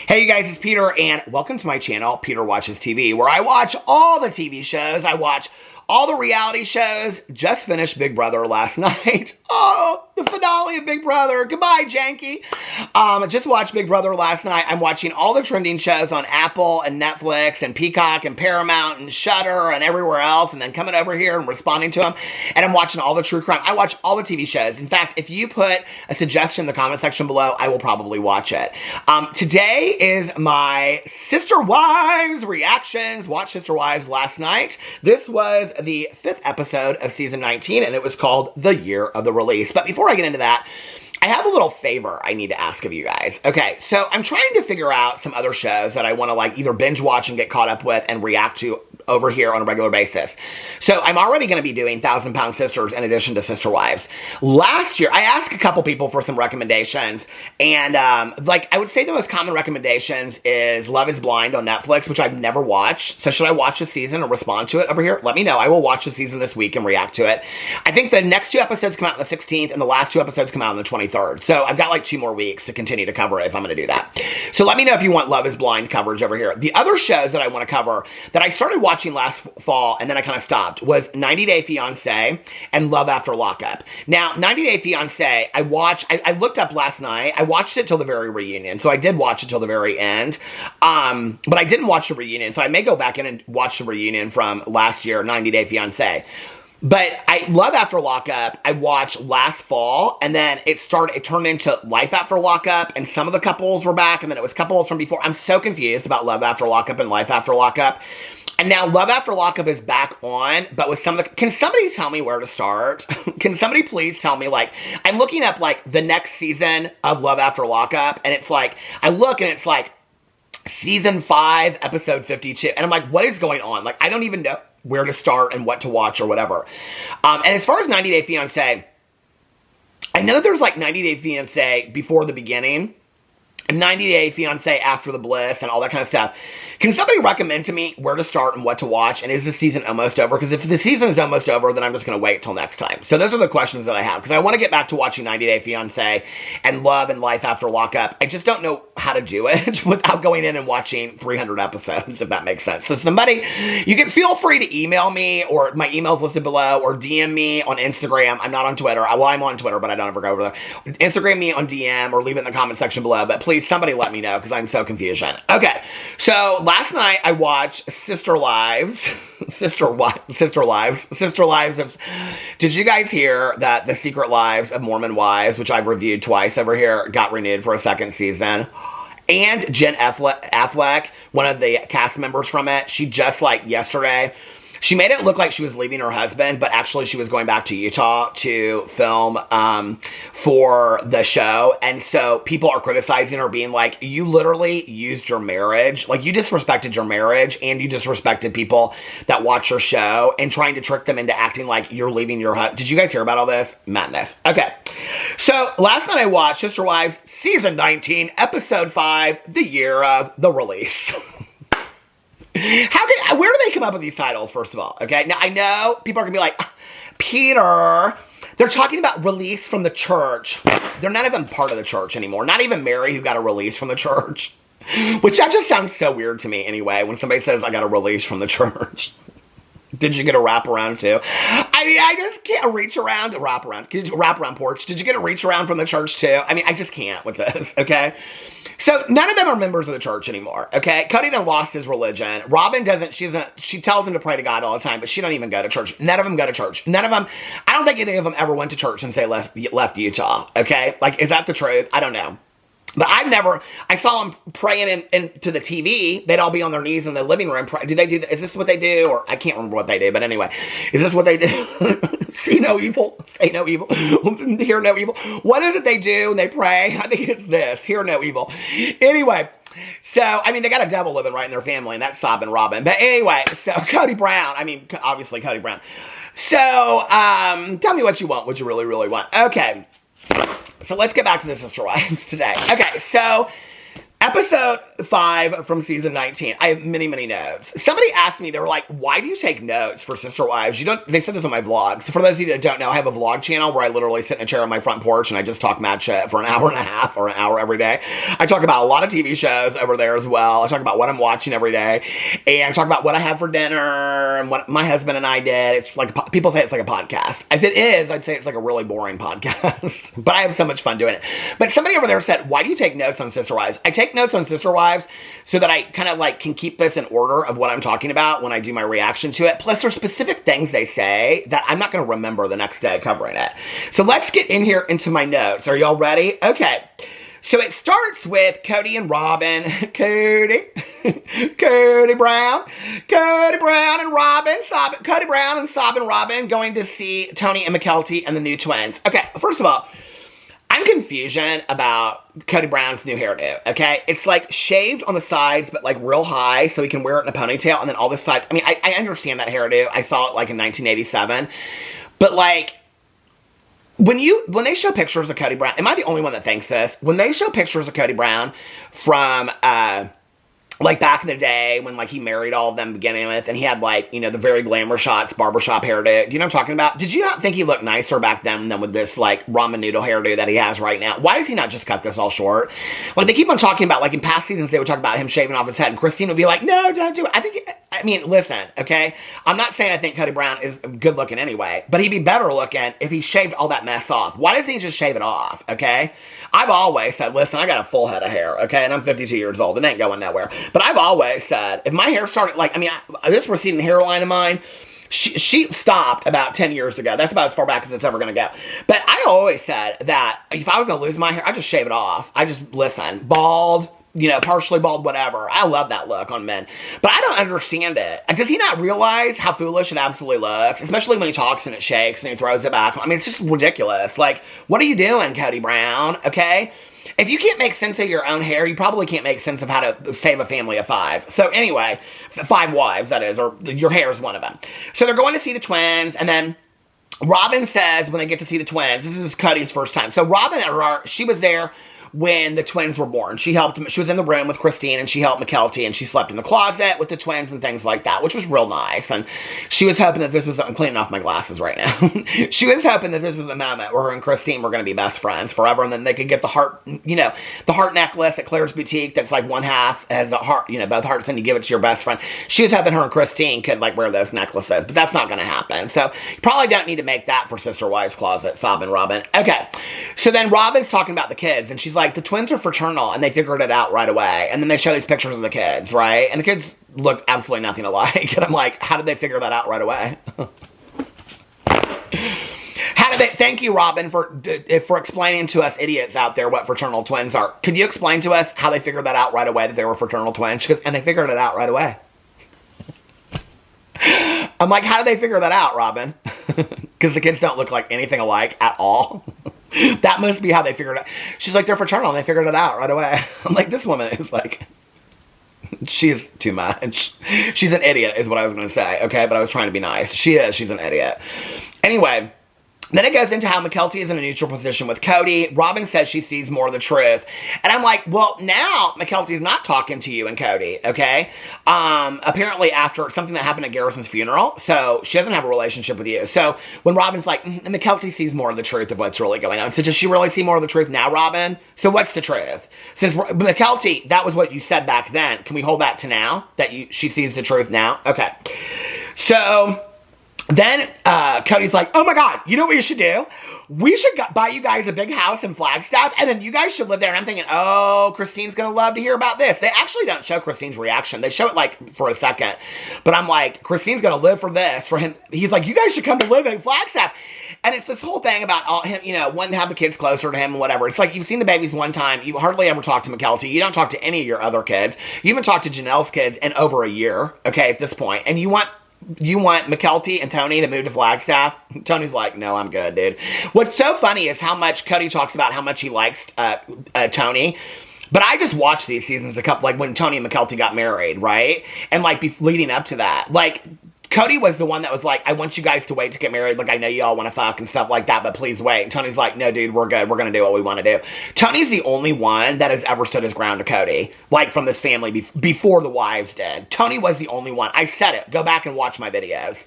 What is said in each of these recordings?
Hey you guys, it's Peter, and welcome to my channel, Peter Watches TV, where I watch all the TV shows. I watch all the reality shows. Just finished Big Brother last night. Oh, the finale of Big Brother. Goodbye, Janky. Just watched Big Brother last night. I'm watching all the trending shows on Apple and Netflix and Peacock and Paramount and Shudder and everywhere else, and then coming over here and responding to them. And I'm watching all the true crime. I watch all the TV shows. In fact, if you put a suggestion in the comment section below, I will probably watch it. Today is my Sister Wives reactions. Watched Sister Wives last night. This was the 5th episode of season 19, and it was called The Year of the Release. But before I get into that, I have a little favor I need to ask of you guys. Okay, so I'm trying to figure out some other shows that I want to either binge watch and get caught up with and react to over here on a regular basis. So I'm already going to be doing 1,000 Pound Sisters in addition to Sister Wives. Last year, I asked a couple people for some recommendations, and I would say the most common recommendations is Love is Blind on Netflix, which I've never watched. So should I watch the season or respond to it over here? Let me know. I will watch the season this week and react to it. I think the next 2 episodes come out on the 16th, and the last 2 episodes come out on the 23rd. So I've got 2 more weeks to continue to cover it if I'm going to do that. So let me know if you want Love is Blind coverage over here. The other shows that I want to cover that I started watching last fall and then I kind of stopped was 90 Day Fiancé and Love After Lockup. Now, 90 Day Fiancé, I looked up last night. I watched it till the very reunion. So I did watch it till the very end. But I didn't watch the reunion. So I may go back in and watch the reunion from last year, 90 Day Fiancé. But I Love After Lockup, I watched last fall, and then it turned into Life After Lockup, and some of the couples were back, and then it was couples from before. I'm so confused about Love After Lockup and Life After Lockup. And now Love After Lockup is back on, but with some of the... Can somebody tell me where to start? Can somebody please tell me, I'm looking up, the next season of Love After Lockup, and it's I look, and it's season 5, episode 52, and I'm like, what is going on? I don't even know where to start and what to watch or whatever. And as far as 90 Day Fiancé, I know that there's 90 Day Fiancé before the beginning, and 90 Day Fiancé after the bliss and all that kind of stuff. Can somebody recommend to me where to start and what to watch? And is the season almost over? Because if the season is almost over, then I'm just going to wait till next time. So those are the questions that I have. Because I want to get back to watching 90 Day Fiancé and Love and Life After Lockup. I just don't know how to do it without going in and watching 300 episodes, if that makes sense. So somebody, you can feel free to email me, or my email's listed below, or DM me on Instagram. I'm not on Twitter. Well, I'm on Twitter, but I don't ever go over there. Instagram me on DM or leave it in the comment section below. But please, somebody let me know because I'm so confused. Okay, so last night I watched Sister Wives. Sister Wives of... Did you guys hear that The Secret Lives of Mormon Wives, which I've reviewed twice over here, got renewed for a 2nd season? And Jen Affleck, one of the cast members from it, she just yesterday... She made it look like she was leaving her husband, but actually she was going back to Utah to film for the show. And so people are criticizing her, being like, you literally used your marriage. You disrespected your marriage, and you disrespected people that watch your show, and trying to trick them into acting like you're leaving your husband. Did you guys hear about all this? Madness. Okay. So last night I watched Sister Wives season 19, episode 5, The Year of the Release. Where do they come up with these titles, first of all? Okay, now I know people are going to be like, Peter, they're talking about release from the church. They're not even part of the church anymore. Not even Mary, who got a release from the church. Which that just sounds so weird to me anyway, when somebody says, I got a release from the church. Did you get a wraparound too? I mean, I just can't reach around. Wraparound porch. Did you get a reach around from the church too? I mean, I just can't with this, okay? So none of them are members of the church anymore, okay? Cody done lost his religion. Robyn doesn't, she tells him to pray to God all the time, but she don't even go to church. None of them go to church. None of them, I don't think any of them ever went to church since they left Utah, okay? Is that the truth? I don't know. But I saw them praying into the TV. They'd all be on their knees in the living room. Is this what they do? Or I can't remember what they do, but anyway. Is this what they do? See no evil, say no evil, hear no evil. What is it they do when they pray? I think it's this, hear no evil. Anyway, so, I mean, they got a devil living right in their family, and that's Sob and Robyn. But anyway, so Cody Brown, obviously Cody Brown. So, tell me what you want, what you really, really want. Okay. So let's get back to the Sister Wives today. Okay, so Episode 5 from season 19. I have many, many notes. Somebody asked me, they were like, why do you take notes for Sister Wives? They said this on my vlog. So for those of you that don't know, I have a vlog channel where I literally sit in a chair on my front porch and I just talk mad shit for an hour and a half or an hour every day. I talk about a lot of TV shows over there as well. I talk about what I'm watching every day. And I talk about what I have for dinner and what my husband and I did. It's like, people say it's like a podcast. If it is, I'd say it's like a really boring podcast. But I have so much fun doing it. But somebody over there said, why do you take notes on Sister Wives? I take notes on Sister Wives so that I kind of like can keep this in order of what I'm talking about when I do my reaction to it. Plus there's specific things they say that I'm not going to remember the next day covering it. So let's get in here into my notes. Are y'all ready? Okay. So it starts with Cody and Robyn. Cody Brown and Robyn. Cody Brown and Sob and Robyn going to see Tony and McKelty and the new twins. Okay, first of all, I'm confusion about Cody Brown's new hairdo, okay? It's like shaved on the sides, but like real high so he can wear it in a ponytail, and then all the sides. I mean, I understand that hairdo. I saw it like in 1987. But like, when they show pictures of Cody Brown, am I the only one that thinks this? When they show pictures of Cody Brown from, like back in the day when like he married all of them beginning with, and he had like, you know, the very glamour shots, barbershop hairdo. Do you know what I'm talking about? Did you not think he looked nicer back then than with this like ramen noodle hairdo that he has right now? Why does he not just cut this all short? Like they keep on talking about, like in past seasons they would talk about him shaving off his head, and Christine would be like, no, don't do it. I mean, listen, okay? I'm not saying I think Cody Brown is good looking anyway, but he'd be better looking if he shaved all that mess off. Why doesn't he just shave it off, okay? I've always said, listen, I got a full head of hair, okay? And I'm 52 years old. It ain't going nowhere. But I've always said, if my hair started, like, I mean, this receding hairline of mine, she stopped about 10 years ago. That's about as far back as it's ever going to go. But I always said that if I was going to lose my hair, I'd just shave it off. I just, listen, bald, you know, partially bald, whatever. I love that look on men. But I don't understand it. Does he not realize how foolish it absolutely looks? Especially when he talks and it shakes and he throws it back. I mean, it's just ridiculous. Like, what are you doing, Cody Brown? Okay? If you can't make sense of your own hair, you probably can't make sense of how to save a family of 5. So anyway, 5 wives, that is, or your hair is one of them. So they're going to see the twins, and then Robyn says when they get to see the twins, this is Cody's first time. So Robyn, she was there when the twins were born. She was in the room with Christine, and she helped McKelty, and she slept in the closet with the twins and things like that, which was real nice. And she was hoping that this was, I'm cleaning off my glasses right now. She was hoping that this was a moment where her and Christine were going to be best friends forever, and then they could get the heart, you know, the heart necklace at Claire's Boutique that's like one half has a heart, you know, both hearts, and you give it to your best friend. She was hoping her and Christine could like wear those necklaces, but that's not going to happen. So you probably don't need to make that for Sister Wives Closet, Sob and Robyn. Okay, so then Robyn's talking about the kids, and she's like, the twins are fraternal, and they figured it out right away. And then they show these pictures of the kids, right? And the kids look absolutely nothing alike. And I'm like, how did they figure that out right away? How did they? Thank you, Robyn, for explaining to us idiots out there what fraternal twins are. Could you explain to us how they figured that out right away, that they were fraternal twins? And they figured it out right away. I'm like, how did they figure that out, Robyn? Because the kids don't look like anything alike at all. That must be how they figured it out. She's like, they're fraternal, and they figured it out right away. I'm like, this woman is like, she is too much. She's an idiot is what I was going to say, okay? But I was trying to be nice. She's an idiot. Anyway, then it goes into how McKelty is in a neutral position with Cody. Robyn says she sees more of the truth. And I'm like, well, now McKelty's not talking to you and Cody, okay? Apparently after something that happened at Garrison's funeral, so she doesn't have a relationship with you. So when Robyn's like, McKelty sees more of the truth of what's really going on. So does she really see more of the truth now, Robyn? So what's the truth? Since McKelty, that was what you said back then. Can we hold that to now? That she sees the truth now? Okay. So then Cody's like, oh my God, you know what you should do? We should buy you guys a big house in Flagstaff, and then you guys should live there. And I'm thinking, oh, Christine's going to love to hear about this. They actually don't show Christine's reaction. They show it like for a second. But I'm like, Christine's going to live for this. For him, he's like, you guys should come to live in Flagstaff. And it's this whole thing about him, you know, wanting to have the kids closer to him and whatever. It's like, you've seen the babies one time. You hardly ever talk to McKelty. You don't talk to any of your other kids. You haven't talked to Janelle's kids in over a year, okay, at this point. And you want McKelty and Tony to move to Flagstaff? Tony's like, no, I'm good, dude. What's so funny is how much Cody talks about how much he likes Tony. But I just watched these seasons like when Tony and McKelty got married, right? And like leading up to that, like Cody was the one that was like, I want you guys to wait to get married. Like, I know y'all want to fuck and stuff like that, but please wait. And Tony's like, no, dude, we're good. We're going to do what we want to do. Tony's the only one that has ever stood his ground to Cody, like from this family before the wives did. Tony was the only one. I said it. Go back and watch my videos.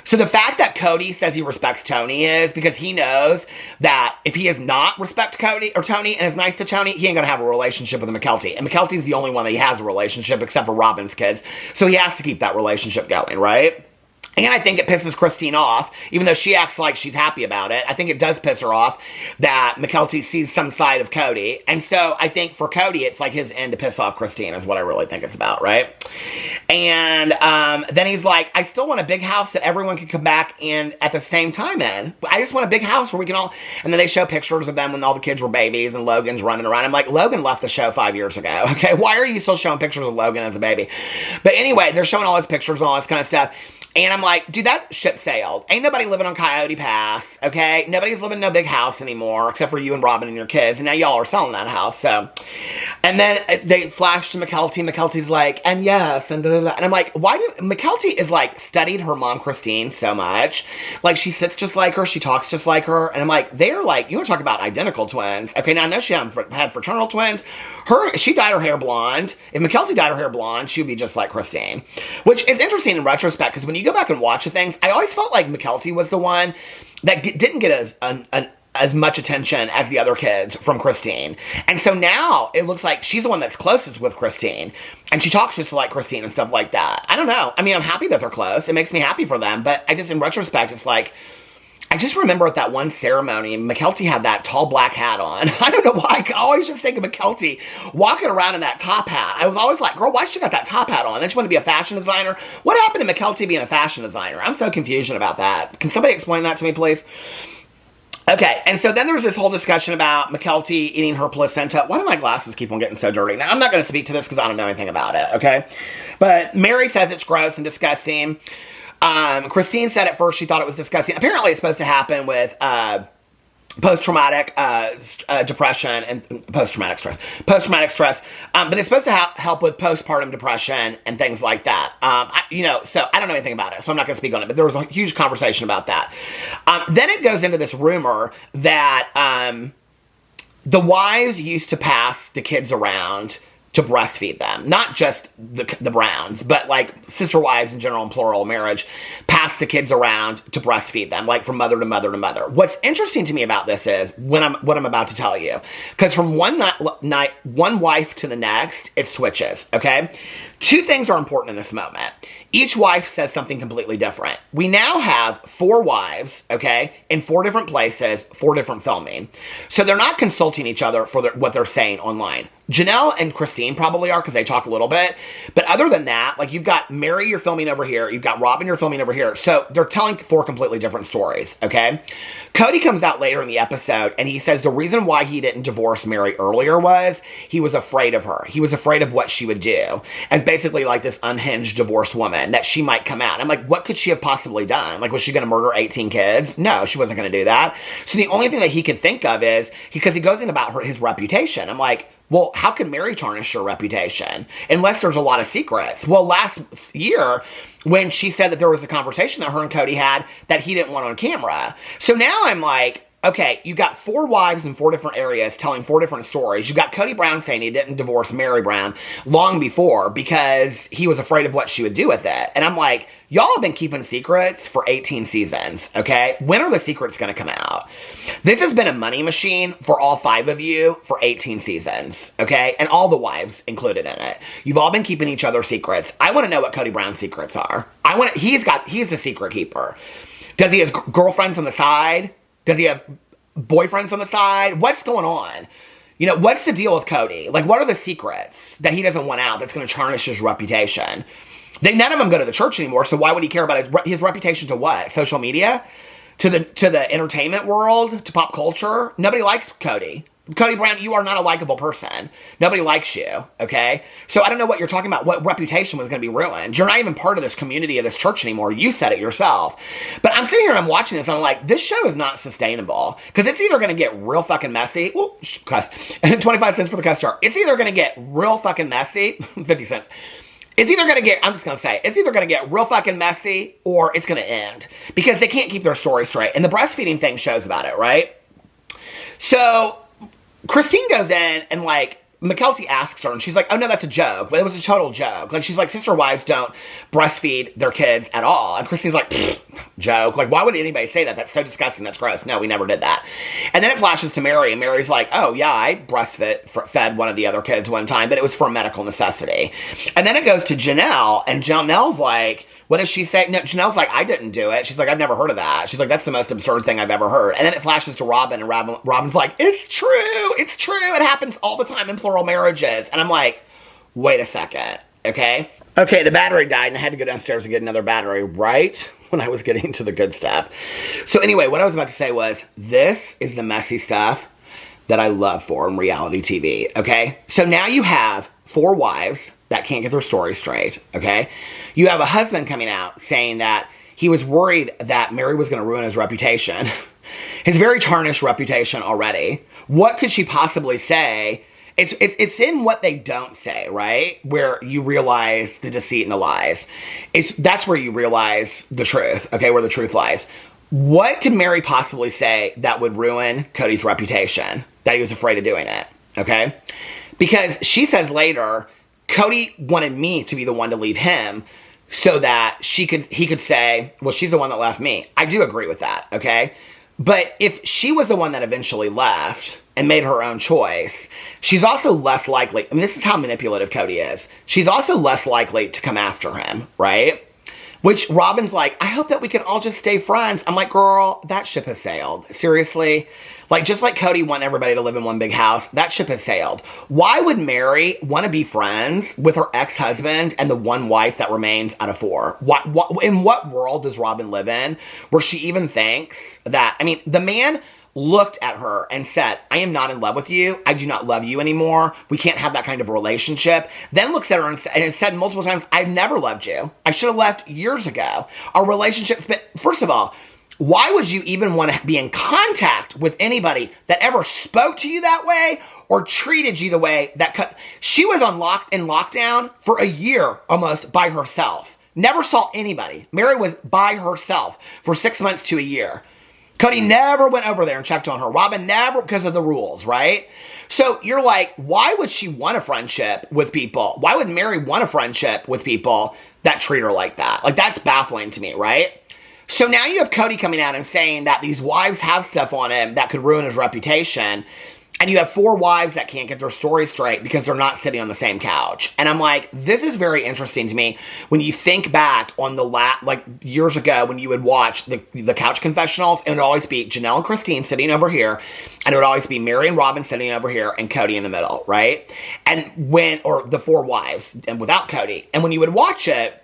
So the fact that Cody says he respects Tony is because he knows that if he does not respect Cody or Tony and is nice to Tony, he ain't going to have a relationship with McKelty. And McKelty's the only one that he has a relationship except for Robyn's kids. So he has to keep that relationship going, right? And I think it pisses Christine off, even though she acts like she's happy about it. I think it does piss her off that McKelty sees some side of Cody. And so I think for Cody, it's like his end to piss off Christine is what I really think it's about, right? And then he's like, I still want a big house that everyone can come back in at the same time in. I just want a big house where we can all... And then they show pictures of them when all the kids were babies and Logan's running around. I'm like, Logan left the show 5 years ago, okay? Why are you still showing pictures of Logan as a baby? But anyway, they're showing all his pictures and all this kind of stuff. And I'm like, dude, that ship sailed. Ain't nobody living on Coyote Pass, okay? Nobody's living in no big house anymore, except for you and Robyn and your kids. And now y'all are selling that house, so. And then they flash to McKelty. McKelty's like, and yes, and da-da-da. And I'm like, why do... McKelty is like, studied her mom, Christine, so much. Like, she sits just like her. She talks just like her. And I'm like, they're like, you want to talk about identical twins. Okay, now I know she had fraternal twins. She dyed her hair blonde. If McKelty dyed her hair blonde, she would be just like Christine. Which is interesting in retrospect, because when you go back and watch the things, I always felt like McKelty was the one that didn't get as much attention as the other kids from Christine. And so now it looks like she's the one that's closest with Christine. And she talks just like Christine and stuff like that. I don't know. I mean, I'm happy that they're close. It makes me happy for them. But I just, in retrospect, it's like, I just remember at that one ceremony, McKelty had that tall black hat on. I don't know why. I always just think of McKelty walking around in that top hat. I was always like, girl, why she got that top hat on? Then she wanted to be a fashion designer. What happened to McKelty being a fashion designer? I'm so confused about that. Can somebody explain that to me, please? Okay, and so then there was this whole discussion about McKelty eating her placenta. Why do my glasses keep on getting so dirty? Now, I'm not going to speak to this because I don't know anything about it, okay? But Mary says it's gross and disgusting. Christine said at first she thought it was disgusting. Apparently it's supposed to happen with post-traumatic depression and post-traumatic stress. But it's supposed to help with postpartum depression and things like that. So I don't know anything about it, so I'm not going to speak on it. But there was a huge conversation about that. Then it goes into this rumor that the wives used to pass the kids around to breastfeed them. Not just the Browns, but like sister wives in general, in plural marriage, pass the kids around to breastfeed them, like from mother to mother to mother. What's interesting to me about this is what I'm about to tell you. Because from one wife to the next, it switches, okay? Two things are important in this moment. Each wife says something completely different. We now have 4 wives, okay, in 4 different places, 4 different filming. So they're not consulting each other for what they're saying online. Janelle and Christine probably are because they talk a little bit. But other than that, like you've got Mary, you're filming over here. You've got Robyn, you're filming over here. So they're telling 4 completely different stories, okay? Cody comes out later in the episode and he says the reason why he didn't divorce Mary earlier was he was afraid of her. He was afraid of what she would do as basically like this unhinged divorced woman that she might come out. I'm like, what could she have possibly done? Like, was she going to murder 18 kids? No, she wasn't going to do that. So the only thing that he could think of is, because he goes in about his reputation. I'm like, well, how can Mary tarnish your reputation? Unless there's a lot of secrets. Well, last year, when she said that there was a conversation that her and Cody had that he didn't want on camera. So now I'm like, okay, you got 4 wives in 4 different areas telling 4 different stories. You got Cody Brown saying he didn't divorce Mary Brown long before because he was afraid of what she would do with it. And I'm like, y'all have been keeping secrets for 18 seasons, okay? When are the secrets going to come out? This has been a money machine for all 5 of you for 18 seasons, okay? And all the wives included in it. You've all been keeping each other's secrets. I want to know what Cody Brown's secrets are. He's a secret keeper. Does he have girlfriends on the side? Does he have boyfriends on the side? What's going on? You know, what's the deal with Cody? Like, what are the secrets that he doesn't want out that's going to tarnish his reputation? None of them go to the church anymore, so why would he care about his reputation to what? Social media? To the entertainment world? To pop culture? Nobody likes Cody. Cody Brown, you are not a likable person. Nobody likes you, okay? So I don't know what you're talking about, what reputation was going to be ruined. You're not even part of this community of this church anymore. You said it yourself. But I'm sitting here and I'm watching this and I'm like, this show is not sustainable. Because it's either going to get real fucking messy. Well, cuss. 25 cents for the cuss jar. It's either going to get real fucking messy. 50 cents. it's either going to get, I'm just going to say, it's either going to get real fucking messy or it's going to end. Because they can't keep their story straight. And the breastfeeding thing shows about it, right? So, Christine goes in and, like, McKelty asks her, and she's like, oh, no, that's a joke. But it was a total joke. Like, she's like, sister wives don't breastfeed their kids at all. And Christine's like, joke. Like, why would anybody say that? That's so disgusting. That's gross. No, we never did that. And then it flashes to Mary, and Mary's like, oh, yeah, I fed one of the other kids one time, but it was for medical necessity. And then it goes to Janelle, and Janelle's like, what does she say? No, Janelle's like, I didn't do it. She's like, I've never heard of that. She's like, that's the most absurd thing I've ever heard. And then it flashes to Robyn, and Robyn's like, it's true. It's true. It happens all the time in plural marriages. And I'm like, wait a second. Okay. Okay, the battery died, and I had to go downstairs and get another battery right when I was getting to the good stuff. So anyway, what I was about to say was, this is the messy stuff that I love for in reality TV. Okay. So now you have 4 wives that can't get their story straight, okay? You have a husband coming out saying that he was worried that Mary was going to ruin his reputation. His very tarnished reputation already. What could she possibly say? It's in what they don't say, right? Where you realize the deceit and the lies. That's where you realize the truth, okay? Where the truth lies. What could Mary possibly say that would ruin Cody's reputation? That he was afraid of doing it, okay? Because she says later, Cody wanted me to be the one to leave him so that he could say, well, she's the one that left me. I do agree with that, okay? But if she was the one that eventually left and made her own choice, she's also less likely, I mean, this is how manipulative Cody is. She's also less likely to come after him, right? Which Robyn's like, I hope that we can all just stay friends. I'm like, girl, that ship has sailed. Seriously? Like, just like Cody wanted everybody to live in one big house, that ship has sailed. Why would Mary want to be friends with her ex-husband and the one wife that remains out of 4? In what world does Robyn live in where she even thinks that, I mean, the man looked at her and said, I am not in love with you. I do not love you anymore. We can't have that kind of relationship. Then looks at her and said multiple times, I've never loved you. I should have left years ago. Our relationship, but first of all, why would you even want to be in contact with anybody that ever spoke to you that way or treated you the way that she was in lockdown for a year almost by herself. Never saw anybody. Mary was by herself for 6 months to a year. Cody never went over there and checked on her. Robyn never, because of the rules, right? So you're like, why would she want a friendship with people? Why would Mary want a friendship with people that treat her like that? Like, that's baffling to me, right? So now you have Cody coming out and saying that these wives have stuff on him that could ruin his reputation. And you have 4 wives that can't get their story straight because they're not sitting on the same couch. And I'm like, this is very interesting to me when you think back on the like years ago when you would watch the couch confessionals, and it would always be Janelle and Christine sitting over here, and it would always be Mary and Robyn sitting over here, and Cody in the middle, right? And or the 4 wives, and without Cody. And when you would watch it,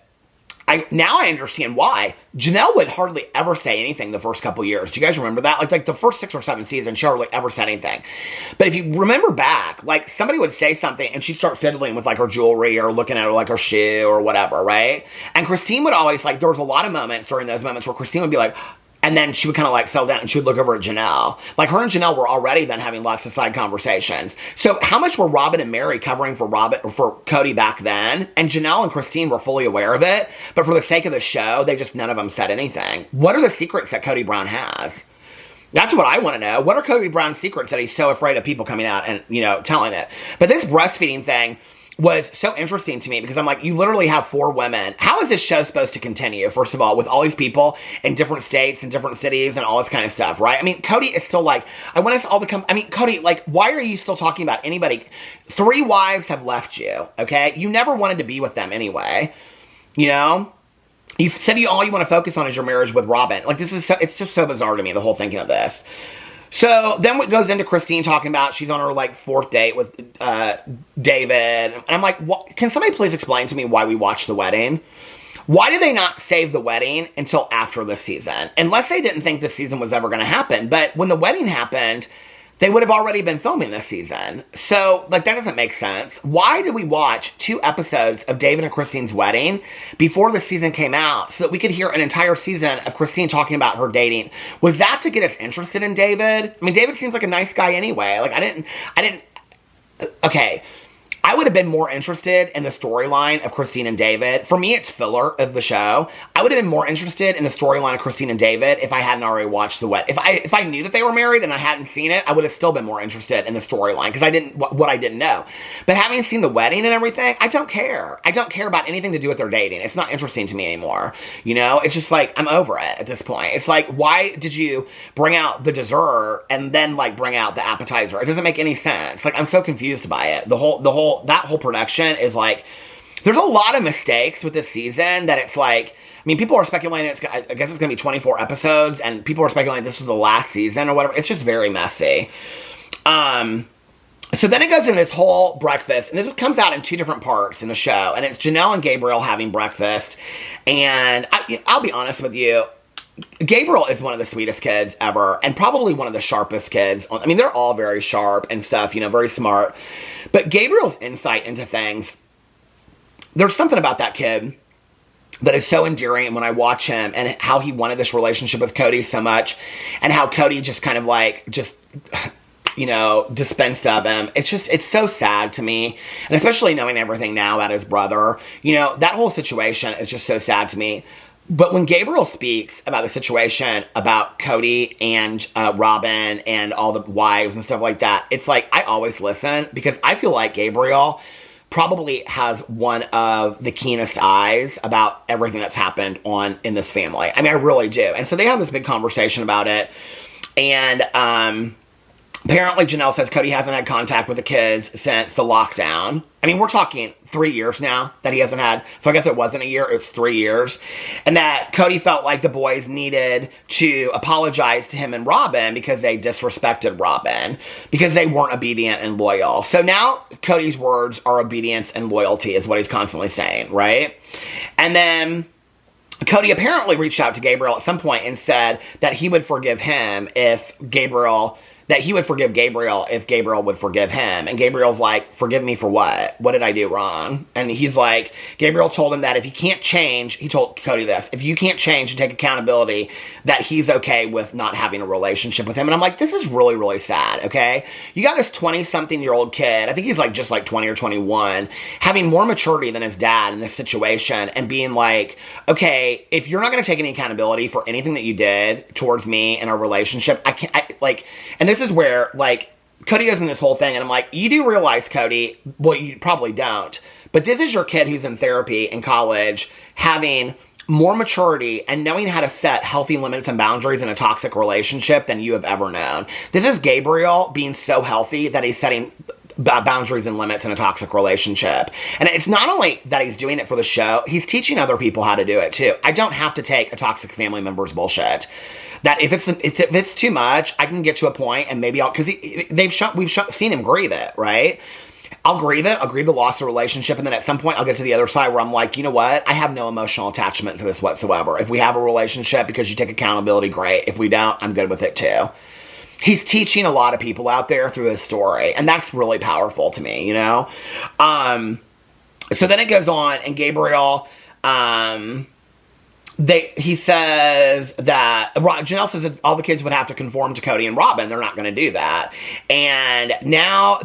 now I understand why. Janelle would hardly ever say anything the first couple years. Do you guys remember that? Like the first 6 or 7 seasons, she hardly ever said anything. But if you remember back, like somebody would say something and she'd start fiddling with like her jewelry or looking at her like her shoe or whatever, right? And Christine would always like, there was a lot of moments during those moments where Christine would be like, and then she would kind of like settle down and she would look over at Janelle. Like her and Janelle were already then having lots of side conversations. So how much were Robyn and Mary covering for Cody back then? And Janelle and Christine were fully aware of it. But for the sake of the show, none of them said anything. What are the secrets that Cody Brown has? That's what I want to know. What are Cody Brown's secrets that he's so afraid of people coming out and, telling it? But this breastfeeding thing was so interesting to me because I'm like, you literally have 4 women. How is this show supposed to continue, first of all, with all these people in different states and different cities and all this kind of stuff, right? I mean, Cody is still like, I want us all to come. I mean, Cody, like, why are you still talking about anybody? 3 wives have left you, okay? You never wanted to be with them anyway, You said all you want to focus on is your marriage with Robyn. Like, it's just so bizarre to me, the whole thinking of this. So then what goes into Christine talking about she's on her like 4th date with David. And I'm like, can somebody please explain to me why we watched the wedding? Why did they not save the wedding until after this season? Unless they didn't think this season was ever going to happen. But when the wedding happened, they would have already been filming this season. So, like, that doesn't make sense. Why did we watch 2 episodes of David and Christine's wedding before the season came out so that we could hear an entire season of Christine talking about her dating? Was that to get us interested in David? I mean, David seems like a nice guy anyway. Like, okay. I would have been more interested in the storyline of Christine and David. For me, it's filler of the show. I would have been more interested in the storyline of Christine and David if I hadn't already watched the wedding. If I knew that they were married and I hadn't seen it, I would have still been more interested in the storyline because I didn't what I didn't know. But having seen the wedding and everything, I don't care. I don't care about anything to do with their dating. It's not interesting to me anymore. You know, it's just like I'm over it at this point. It's like, why did you bring out the dessert and then like bring out the appetizer? It doesn't make any sense. Like, I'm so confused by it. That whole production is like, there's a lot of mistakes with this season that it's like, I mean, people are speculating I guess it's going to be 24 episodes, and people are speculating this is the last season or whatever. It's just very messy. So then it goes into this whole breakfast, and this comes out in 2 different parts in the show, and it's Janelle and Gabriel having breakfast, and I'll be honest with you, Gabriel is one of the sweetest kids ever, and probably one of the sharpest kids. I mean, they're all very sharp and stuff, you know, very smart. But Gabriel's insight into things, there's something about that kid that is so endearing when I watch him and how he wanted this relationship with Cody so much, and how Cody just kind of like, you know, dispensed of him. It's so sad to me. And especially knowing everything now about his brother, you know, that whole situation is just so sad to me. But when Gabriel speaks about the situation about Cody and Robyn and all the wives and stuff like that, it's like I always listen because I feel like Gabriel probably has one of the keenest eyes about everything that's happened in this family. I mean, I really do. And so they have this big conversation about it. And apparently Janelle says Cody hasn't had contact with the kids since the lockdown. I mean, we're talking 3 years now that he hasn't had. So I guess it wasn't a year, it's 3 years. And that Cody felt like the boys needed to apologize to him and Robyn because they disrespected Robyn, because they weren't obedient and loyal. So now Cody's words are obedience and loyalty is what he's constantly saying, right? And then Cody apparently reached out to Gabriel at some point and said that he would forgive him if Gabriel if Gabriel would forgive him. And Gabriel's like, forgive me for what? What did I do wrong? And he's like, Gabriel told him that if he can't change, he told Cody this, if you can't change and take accountability, that he's okay with not having a relationship with him. And I'm like, this is really, really sad, okay? You got this 20-something-year-old kid, I think he's like just like 20 or 21, having more maturity than his dad in this situation and being like, okay, if you're not going to take any accountability for anything that you did towards me in our relationship, and this is where, like, Cody goes in this whole thing, and I'm like, you do realize, Cody, well, you probably don't, but this is your kid who's in therapy in college, having more maturity and knowing how to set healthy limits and boundaries in a toxic relationship than you have ever known. This is Gabriel being so healthy that he's setting boundaries and limits in a toxic relationship. And it's not only that he's doing it for the show, he's teaching other people how to do it, too. I don't have to take a toxic family member's bullshit. That if it's too much, I can get to a point and maybe because we've seen him grieve it, right? I'll grieve it. I'll grieve the loss of relationship, and then at some point I'll get to the other side where I'm like, you know what? I have no emotional attachment to this whatsoever. If we have a relationship because you take accountability, great. If we don't, I'm good with it too. He's teaching a lot of people out there through his story, and that's really powerful to me, you know? So then it goes on, and Gabriel, he says that Janelle says that all the kids would have to conform to Cody and Robyn. They're not going to do that. And now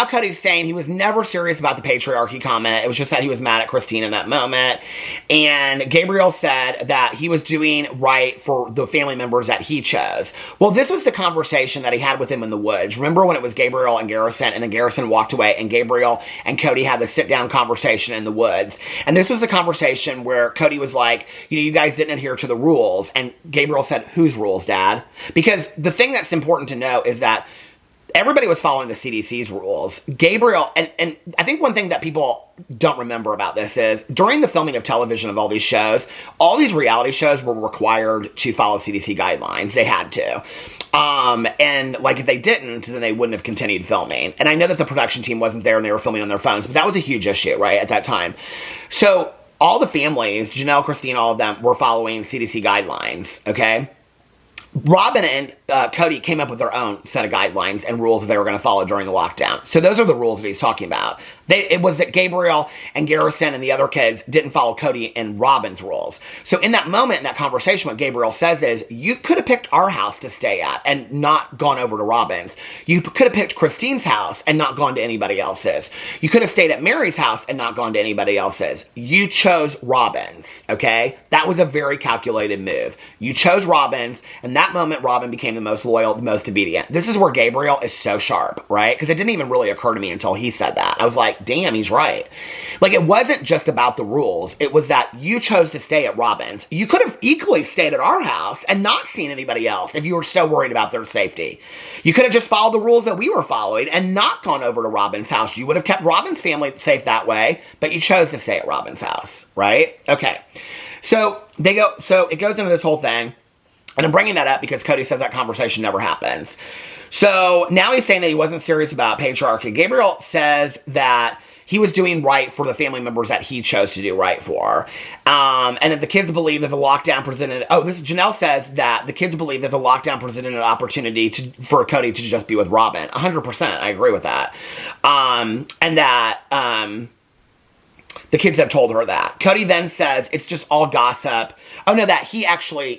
Cody's saying he was never serious about the patriarchy comment. It was just that he was mad at Christine in that moment. And Gabriel said that he was doing right for the family members that he chose. Well, this was the conversation that he had with him in the woods. Remember when it was Gabriel and Garrison, and then Garrison walked away, and Gabriel and Cody had the sit-down conversation in the woods. And this was the conversation where Cody was like, you guys didn't adhere to the rules. And Gabriel said, whose rules, Dad? Because the thing that's important to know is that everybody was following the CDC's rules. Gabriel, and I think one thing that people don't remember about this is, during the filming of television of all these shows, all these reality shows were required to follow CDC guidelines. They had to. And like if they didn't, then they wouldn't have continued filming. And I know that the production team wasn't there and they were filming on their phones, but that was a huge issue, right, at that time. So all the families, Janelle, Christine, all of them, were following CDC guidelines, okay? Robyn Cody came up with their own set of guidelines and rules that they were going to follow during the lockdown. So those are the rules that he's talking about. It was that Gabriel and Garrison and the other kids didn't follow Cody and Robyn's rules. So in that moment, in that conversation, what Gabriel says is, you could have picked our house to stay at and not gone over to Robyn's. You could have picked Christine's house and not gone to anybody else's. You could have stayed at Mary's house and not gone to anybody else's. You chose Robyn's, okay? That was a very calculated move. You chose Robyn's, and that moment, Robyn became the most loyal, the most obedient. This is where Gabriel is so sharp, right? Because it didn't even really occur to me until he said that. I was like, damn, he's right. Like, it wasn't just about the rules. It was that you chose to stay at Robyn's. You could have equally stayed at our house and not seen anybody else if you were so worried about their safety. You could have just followed the rules that we were following and not gone over to Robyn's house. You would have kept Robyn's family safe that way, but you chose to stay at Robyn's house, right? Okay. So it goes into this whole thing, and I'm bringing that up because Cody says that conversation never happens. So now he's saying that he wasn't serious about patriarchy. Gabriel says that he was doing right for the family members that he chose to do right for. And that the kids believe that the lockdown presented... Janelle says that the kids believe that the lockdown presented an opportunity for Cody to just be with Robyn. 100%, I agree with that. And that... the kids have told her that. Cody then says it's just all gossip. Oh, no, that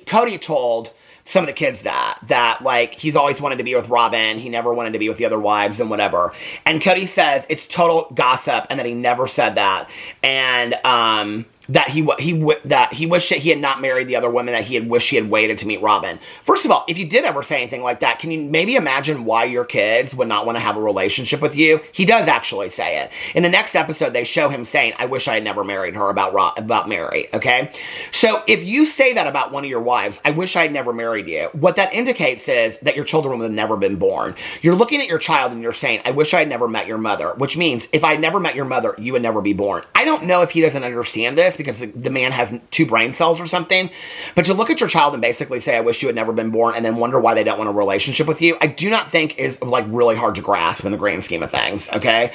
Cody told some of the kids that like, he's always wanted to be with Robyn. He never wanted to be with the other wives and whatever. And Cody says it's total gossip and that he never said that. And, that he wished that he had not married the other women, that he had wished he had waited to meet Robyn. First of all, if you did ever say anything like that, can you maybe imagine why your kids would not want to have a relationship with you? He does actually say it. In the next episode, they show him saying, I wish I had never married her about Mary, okay? So if you say that about one of your wives, I wish I had never married you, what that indicates is that your children would have never been born. You're looking at your child and you're saying, I wish I had never met your mother, which means if I had never met your mother, you would never be born. I don't know if he doesn't understand this, because the man has 2 brain cells or something. But to look at your child and basically say, I wish you had never been born, and then wonder why they don't want a relationship with you, I do not think is like really hard to grasp in the grand scheme of things, okay?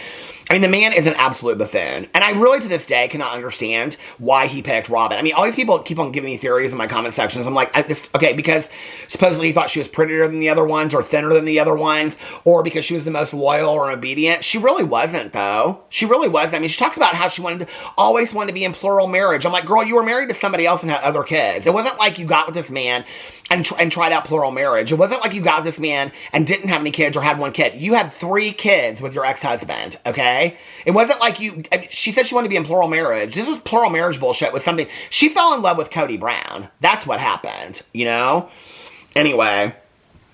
I mean, the man is an absolute buffoon. And I really, to this day, cannot understand why he picked Robyn. I mean, all these people keep on giving me theories in my comment sections. I'm like, okay, because supposedly he thought she was prettier than the other ones, or thinner than the other ones, or because she was the most loyal or obedient. She really wasn't, though. She really wasn't. I mean, she talks about how she always wanted to be in plural marriage. I'm like, girl, you were married to somebody else and had other kids. It wasn't like you got with this man and tried out plural marriage. It wasn't like you got with this man and didn't have any kids or had 1 kid. You had 3 kids with your ex-husband, okay? It wasn't like she said she wanted to be in plural marriage. This was plural marriage bullshit with something. She fell in love with Cody Brown. That's what happened, you know? Anyway,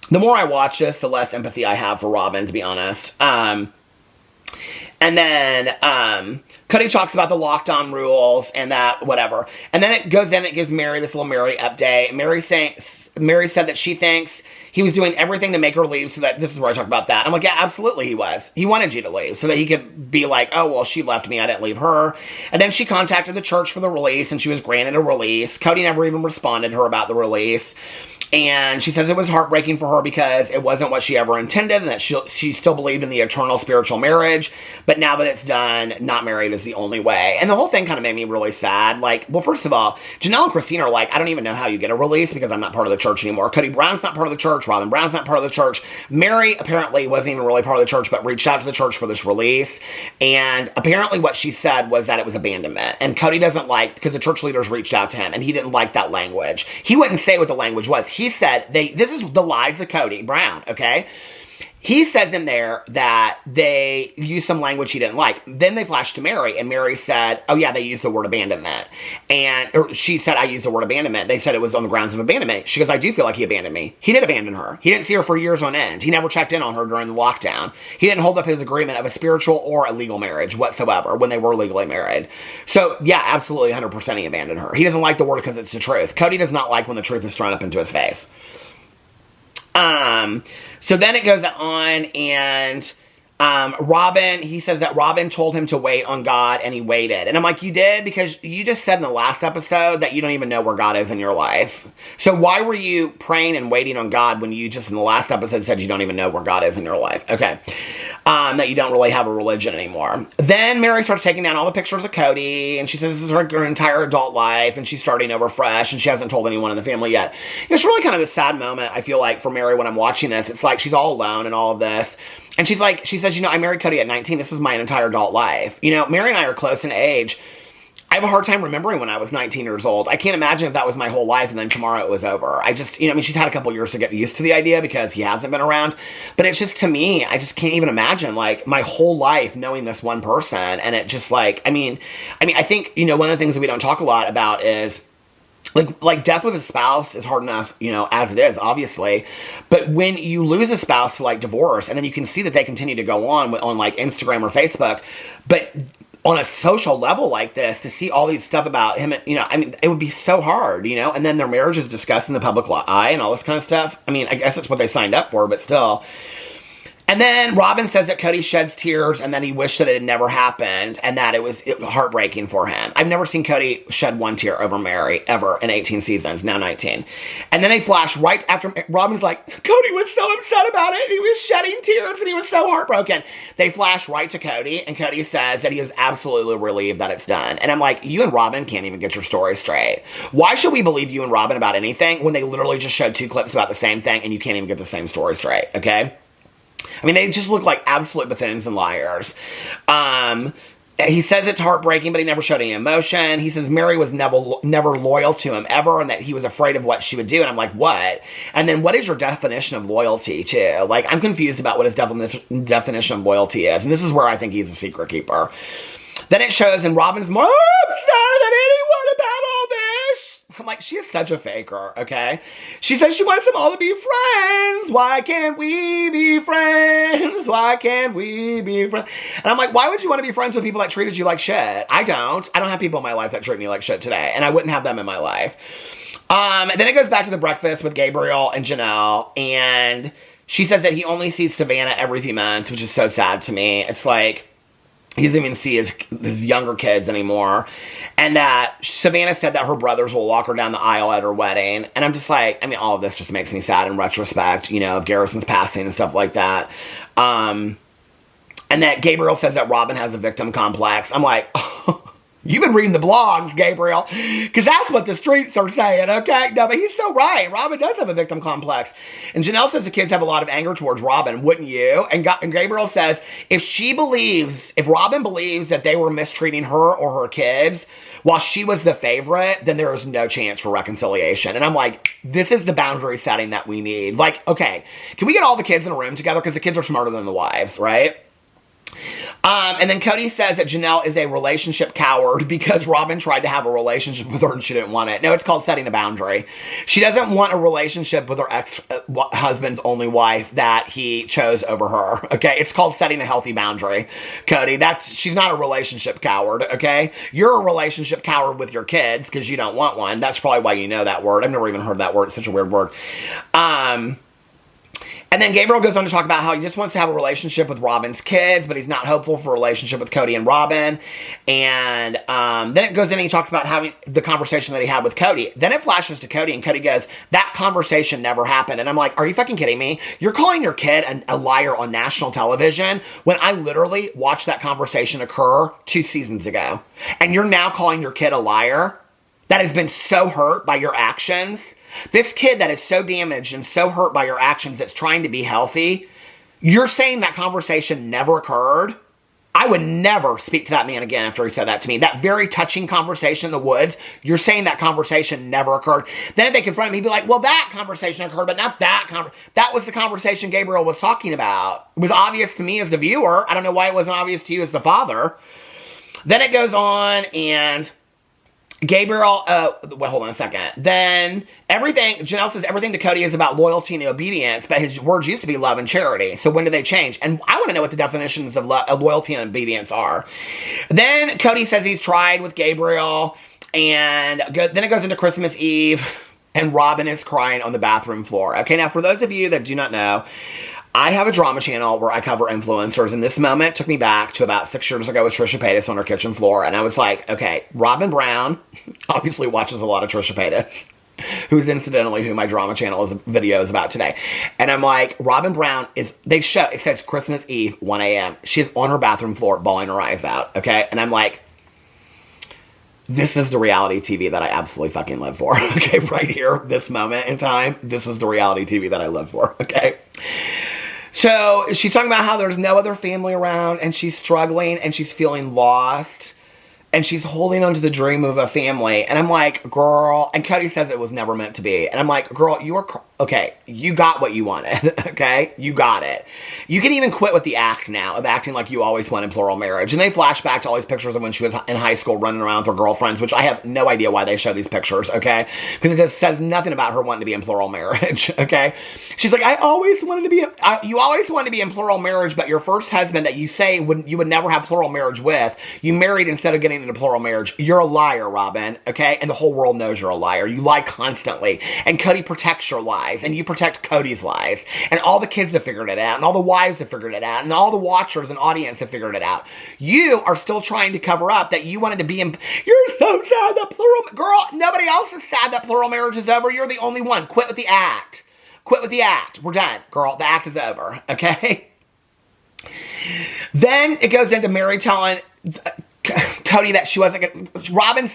the more I watch this, the less empathy I have for Robyn, to be honest. And then, Cody talks about the lockdown rules and that, whatever. And then it goes in, it gives Mary this little Mary update. Mary said that she thinks he was doing everything to make her leave, so that, this is where I talk about that. I'm like, yeah, absolutely he was. He wanted you to leave so that he could be like, oh, well, she left me, I didn't leave her. And then she contacted the church for the release, and she was granted a release. Cody never even responded to her about the release. And she says it was heartbreaking for her because it wasn't what she ever intended, and that she still believed in the eternal spiritual marriage. But now that it's done, not married is the only way. And the whole thing kind of made me really sad. Like, well, first of all, Janelle and Christine are like, I don't even know how you get a release because I'm not part of the church anymore. Cody Brown's not part of the church. Robyn Brown's not part of the church. Mary apparently wasn't even really part of the church, but reached out to the church for this release. And apparently what she said was that it was abandonment. And Cody doesn't like, because the church leaders reached out to him, and he didn't like that language. He wouldn't say what the language was. He said, this is the lies of Cody Brown, okay? He says in there that they used some language he didn't like. Then they flashed to Mary, and Mary said, oh yeah, they used the word abandonment. Or she said, I used the word abandonment. They said it was on the grounds of abandonment. She goes, I do feel like he abandoned me. He did abandon her. He didn't see her for years on end. He never checked in on her during the lockdown. He didn't hold up his agreement of a spiritual or a legal marriage whatsoever when they were legally married. So yeah, absolutely 100% he abandoned her. He doesn't like the word because it's the truth. Cody does not like when the truth is thrown up into his face. So then it goes on, and Robyn, he says that Robyn told him to wait on God, and he waited. And I'm like, you did? Because you just said in the last episode that you don't even know where God is in your life. So why were you praying and waiting on God when you just in the last episode said you don't even know where God is in your life? Okay. That you don't really have a religion anymore. Then Mary starts taking down all the pictures of Cody, and she says this is her entire adult life, and she's starting over fresh, and she hasn't told anyone in the family yet. It's really kind of a sad moment, I feel like, for Mary when I'm watching this. It's like she's all alone in all of this. And she says, I married Cody at 19. This was my entire adult life. Mary and I are close in age. I have a hard time remembering when I was 19 years old. I can't imagine if that was my whole life and then tomorrow it was over. She's had a couple years to get used to the idea because he hasn't been around. But it's just, to me, I just can't even imagine, my whole life knowing this one person. And it just, I think, one of the things that we don't talk a lot about is, like death with a spouse is hard enough, as it is, obviously. But when you lose a spouse to, divorce, and then you can see that they continue to go on Instagram or Facebook, but on a social level like this, to see all these stuff about him, it would be so hard, and then their marriage is discussed in the public eye and all this kind of stuff. I guess it's what they signed up for, but still. And then Robyn says that Cody sheds tears and that he wished that it had never happened and that it was heartbreaking for him. I've never seen Cody shed one tear over Mary, ever, in 18 seasons, now 19. And then they flash right after Robyn's like, Cody was so upset about it. He was shedding tears and he was so heartbroken. They flash right to Cody, and Cody says that he is absolutely relieved that it's done. And I'm like, you and Robyn can't even get your story straight. Why should we believe you and Robyn about anything when they literally just showed 2 clips about the same thing and you can't even get the same story straight, okay? They just look like absolute buffoons and liars. He says it's heartbreaking, but he never showed any emotion. He says Mary was never loyal to him, ever, and that he was afraid of what she would do. And I'm like, what? And then what is your definition of loyalty, too? I'm confused about what his definition of loyalty is. And this is where I think he's a secret keeper. Then it shows, and Robyn's more upset than anyone about all this. I'm like, she is such a faker, okay? She says she wants them all to be friends. Why can't we be friends? Why can't we be friends? And I'm like, why would you want to be friends with people that treated you like shit? I don't have people in my life that treat me like shit today, and I wouldn't have them in my life. Then it goes back to the breakfast with Gabriel and Janelle, and she says that he only sees Savannah every few months, which is so sad to me. It's like, he doesn't even see his younger kids anymore. And that Savannah said that her brothers will walk her down the aisle at her wedding. And I'm just like, all of this just makes me sad in retrospect, of Garrison's passing and stuff like that. And that Gabriel says that Robyn has a victim complex. I'm like, you've been reading the blogs, Gabriel, because that's what the streets are saying, okay? No, but he's so right. Robyn does have a victim complex. And Janelle says the kids have a lot of anger towards Robyn, wouldn't you? And Gabriel says if Robyn believes that they were mistreating her or her kids while she was the favorite, then there is no chance for reconciliation. And I'm like, this is the boundary setting that we need. Okay, can we get all the kids in a room together? Because the kids are smarter than the wives, right? And then Cody says that Janelle is a relationship coward because Robyn tried to have a relationship with her and she didn't want it. No, it's called setting a boundary. She doesn't want a relationship with her ex-husband's only wife that he chose over her, okay? It's called setting a healthy boundary, Cody. She's not a relationship coward, okay? You're a relationship coward with your kids because you don't want one. That's probably why you know that word. I've never even heard that word. It's such a weird word. And then Gabriel goes on to talk about how he just wants to have a relationship with Robyn's kids, but he's not hopeful for a relationship with Cody and Robyn. And then it goes in and he talks about having the conversation that he had with Cody. Then it flashes to Cody, and Cody goes, that conversation never happened. And I'm like, are you fucking kidding me? You're calling your kid a liar on national television when I literally watched that conversation occur 2 seasons ago. And you're now calling your kid a liar that has been so hurt by your actions? This kid that is so damaged and so hurt by your actions that's trying to be healthy, you're saying that conversation never occurred? I would never speak to that man again after he said that to me. That very touching conversation in the woods, you're saying that conversation never occurred. Then if they confront him, he'd be like, well, that conversation occurred, but not that That was the conversation Gabriel was talking about. It was obvious to me as the viewer. I don't know why it wasn't obvious to you as the father. Then it goes on and Gabriel, well, hold on a second. Then Janelle says everything to Cody is about loyalty and obedience, but his words used to be love and charity. So when do they change? And I want to know what the definitions of loyalty and obedience are. Then Cody says he's tried with Gabriel, and then it goes into Christmas Eve, and Robyn is crying on the bathroom floor. Okay, now for those of you that do not know, I have a drama channel where I cover influencers, and this moment took me back to about 6 years ago with Trisha Paytas on her kitchen floor, and I was like, okay, Robyn Brown obviously watches a lot of Trisha Paytas, who's incidentally who my drama channel video is about today. And I'm like, Robyn Brown is, it says Christmas Eve, 1 a.m. She's on her bathroom floor bawling her eyes out, okay? And I'm like, this is the reality TV that I absolutely fucking live for, okay? Right here, this moment in time, this is the reality TV that I live for, okay? So she's talking about how there's no other family around, and she's struggling, and she's feeling lost, and she's holding on to the dream of a family. And I'm like, girl, and Cody says it was never meant to be. And I'm like, girl, you are, okay, you got what you wanted, okay? You got it. You can even quit with the act now of acting like you always wanted plural marriage. And they flash back to all these pictures of when she was in high school running around with her girlfriends, which I have no idea why they show these pictures, okay? Because it just says nothing about her wanting to be in plural marriage, okay? She's like, I always wanted to be, you always wanted to be in plural marriage, but your first husband that you say you would never have plural marriage with, you married instead of getting into plural marriage. You're a liar, Robyn, okay? And the whole world knows you're a liar. You lie constantly. And Cody protects your lies, and you protect Cody's lies. And all the kids have figured it out, and all the wives have figured it out, and all the watchers and audience have figured it out. You are still trying to cover up that you wanted to be in, you're so sad that plural, girl, nobody else is sad that plural marriage is over. You're the only one. Quit with the act. Quit with the act. We're done. Girl, the act is over, okay? Then it goes into Mary telling Cody that she wasn't gonna, Robyn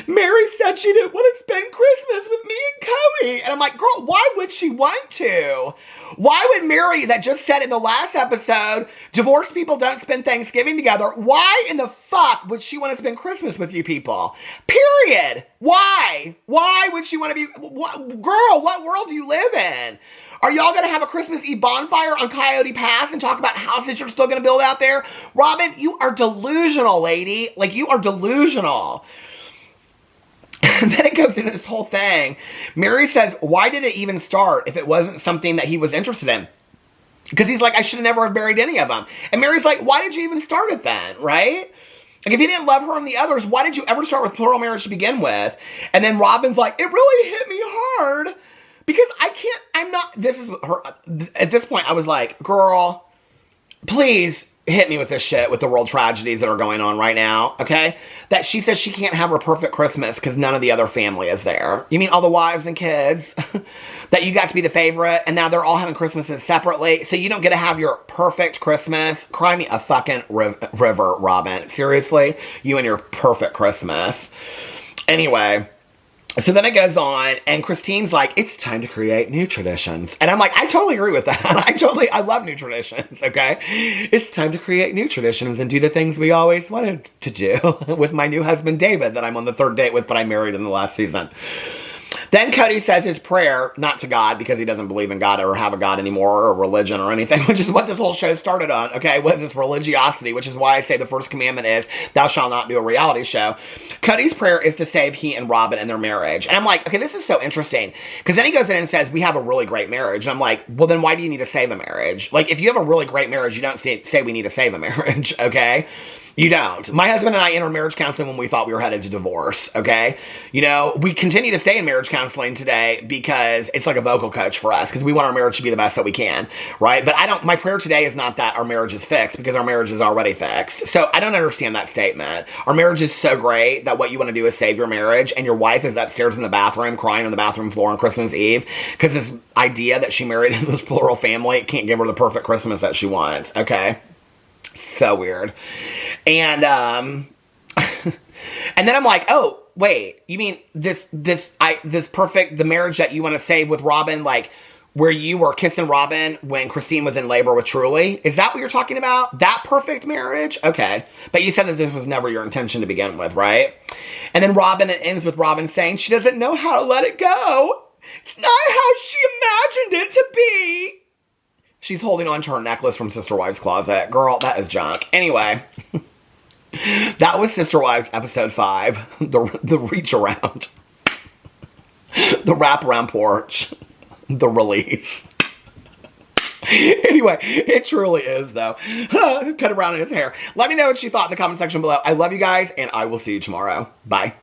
Mary said she didn't want to spend Christmas with me and Cody. And I'm like, girl, why would she want to? Why would Mary, that just said in the last episode, divorced people don't spend Thanksgiving together, why in the fuck would she want to spend Christmas with you people? Period. Why? Why would she want to be, girl, what world do you live in? Are y'all going to have a Christmas Eve bonfire on Coyote Pass and talk about houses you're still going to build out there? Robyn, you are delusional, lady. Like, you are delusional. And then it goes into this whole thing. Mary says, why did it even start if it wasn't something that he was interested in? Because he's like, I should have never have married any of them. And Mary's like, why did you even start it then, right? Like, if you didn't love her and the others, why did you ever start with plural marriage to begin with? And then Robyn's like, it really hit me hard. Because this is her, at this point I was like, girl, please hit me with this shit with the world tragedies that are going on right now, okay? That she says she can't have her perfect Christmas because none of the other family is there. You mean all the wives and kids that you got to be the favorite and now they're all having Christmases separately, so you don't get to have your perfect Christmas? Cry me a fucking river, Robyn. Seriously? You and your perfect Christmas. Anyway, so then it goes on, and Christine's like, it's time to create new traditions. And I'm like, I totally agree with that. I love new traditions, okay? It's time to create new traditions and do the things we always wanted to do with my new husband, David, that I'm on the 3rd date with, but I married in the last season. Then Cody says his prayer, not to God, because he doesn't believe in God or have a God anymore or religion or anything, which is what this whole show started on, okay? Was this religiosity, which is why I say the first commandment is, thou shalt not do a reality show. Cody's prayer is to save he and Robyn and their marriage. And I'm like, okay, this is so interesting. Because then he goes in and says, we have a really great marriage. And I'm like, well, then why do you need to save a marriage? Like, if you have a really great marriage, you don't say we need to save a marriage, okay? You don't. My husband and I entered marriage counseling when we thought we were headed to divorce, okay? You know, we continue to stay in marriage counseling today because it's like a vocal coach for us, because we want our marriage to be the best that we can, right? But my prayer today is not that our marriage is fixed, because our marriage is already fixed. So I don't understand that statement. Our marriage is so great that what you want to do is save your marriage, and your wife is upstairs in the bathroom crying on the bathroom floor on Christmas Eve because this idea that she married into this plural family can't give her the perfect Christmas that she wants, okay? So weird. And and then I'm like, oh, wait, you mean the marriage that you want to save with Robyn, like where you were kissing Robyn when Christine was in labor with Truly? Is that what you're talking about? That perfect marriage? Okay. But you said that this was never your intention to begin with, right? And then it ends with Robyn saying she doesn't know how to let it go. It's not how she imagined it to be. She's holding on to her necklace from Sister Wives Closet. Girl, that is junk. Anyway, that was Sister Wives episode 5, the reach around, the wrap around porch, the release. Anyway, it truly is, though. Cut around in his hair. Let me know what you thought in the comment section below. I love you guys, and I will see you tomorrow. Bye.